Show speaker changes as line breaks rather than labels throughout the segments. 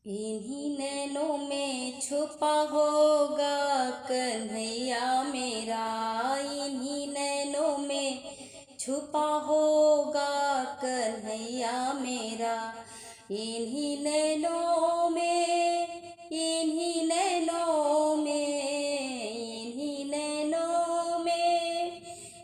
इन्हीं नैनों में छुपा होगा कन्हैया मेरा। इन्हीं नैनों में छुपा होगा कन्हैया मेरा। इन्हीं नैनों में, इन्हीं नैनों में, इन्हीं नैनों में,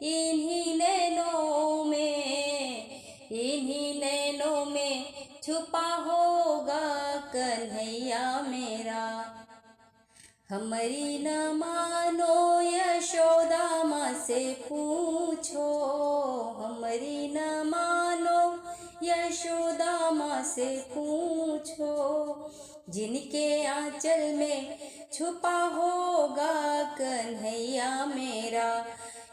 इन्हीं नैनों में, इन्हीं नैनों में छुपा होगा कन्हैया मेरा। हमारी न मानो यशोदा माँ से पूछो, हमारी न मानो यशोदा माँ से पूछो। जिनके आंचल में छुपा होगा कन्हैया मेरा।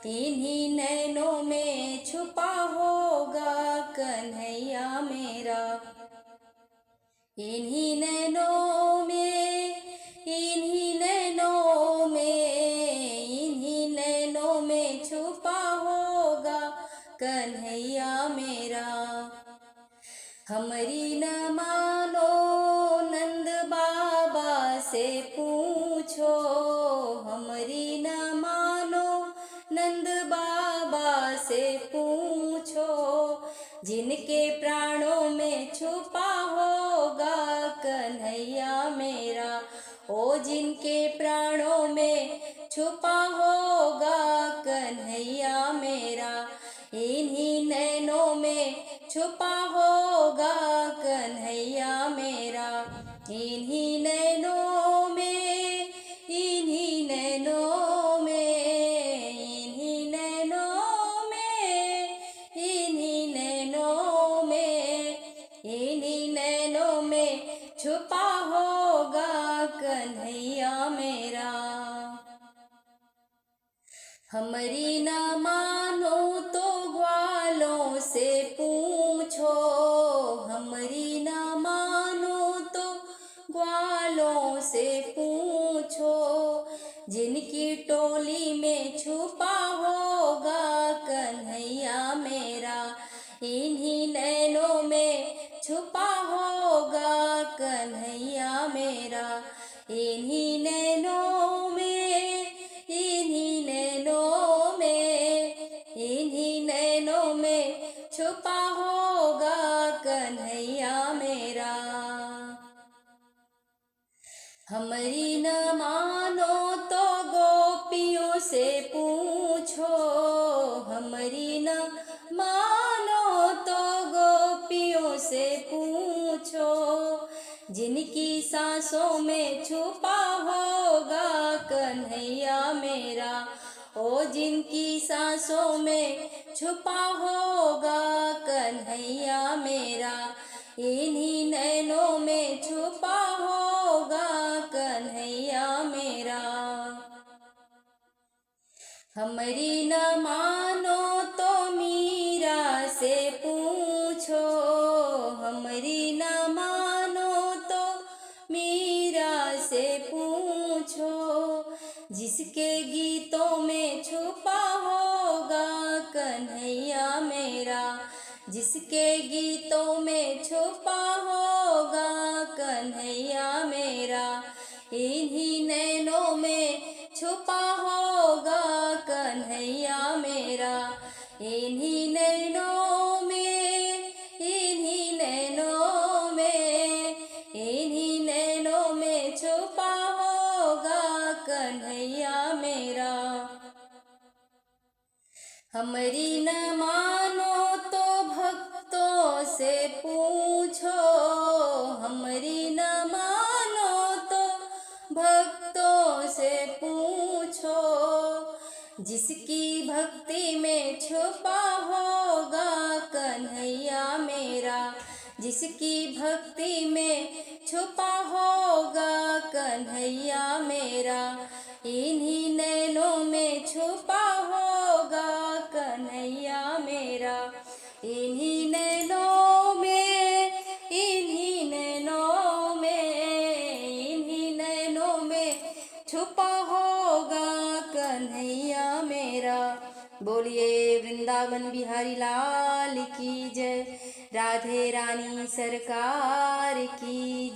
इन्हीं नैनों में छुपा होगा कन्हैया मेरा। इन्हीं नैनों में, इन्हीं नैनों में, इन्हीं नैनों में छुपा होगा कन्हैया मेरा। हमारी न मानो नंद बाबा से पूछो, हमारी न मानो नंद बाबा से पूछो। जिनके प्राणों में छुपा होगा कन्हैया मेरा। ओ जिनके प्राणों में छुपा होगा कन्हैया मेरा। इन्हीं नैनों में छुपा होगा कन्हैया मेरा। इन्हीं नैनों में, इन्हीं नैनों में, इन्हीं नैनों में, इन्हीं नैनों में, इन्हीं नैनों में छुपा होगा कन्हैया मेरा। हमारी न मानो तो ग्वालों से पूछो, हमारी न मानो तो ग्वालों से पूछो। जिनकी टोली में छुपा होगा कन्हैया मेरा। इन्हीं नैनों में छुपा होगा कन्हैया मेरा। इन्हीं नैनों में, इन्हीं नैनों में, इन्हीं नैनों में छुपा होगा कन्हैया मेरा। हमारी न मानो तो गोपियों से पूछो, हमारी न मानो तो गोपियों से पूछो। जिनकी सांसों में छुपा होगा कन्हैया मेरा। ओ जिनकी सांसों में छुपा होगा कन्हैया मेरा। इन्हीं नैनों में छुपा होगा कन्हैया मेरा। हमारी न मानो तो मीरा से पूछो, हमारी न मानो तो मीरा से पूछो। जिसके गीतों में छुपा होगा कन्हैया मेरा। जिसके गीतों में छुपा होगा कन्हैया मेरा। इन्हीं नैनों में छुपा होगा कन्हैया मेरा। इन्हीं नैनों में, इन्हीं नैनों में, इन्हीं नैनों में छुपा होगा कन्हैया मेरा। हमारी न मानो तो भक्तों से पूछो, हमारी न मानो तो भक्तों से पूछो। जिसकी भक्ति में छुपा होगा कन्हैया मेरा। जिसकी भक्ति में छुपा होगा कन्हैया मेरा। इन्हीं नैनों में छुपा होगा कन्हैया मेरा। इन्हीं नैनों में, इन्हीं नैनों में, इन्हीं नैनों में छुपा होगा कन्हैया मेरा। बोलिए वृंदावन बिहारी लाल की जय। राधे रानी सरकार की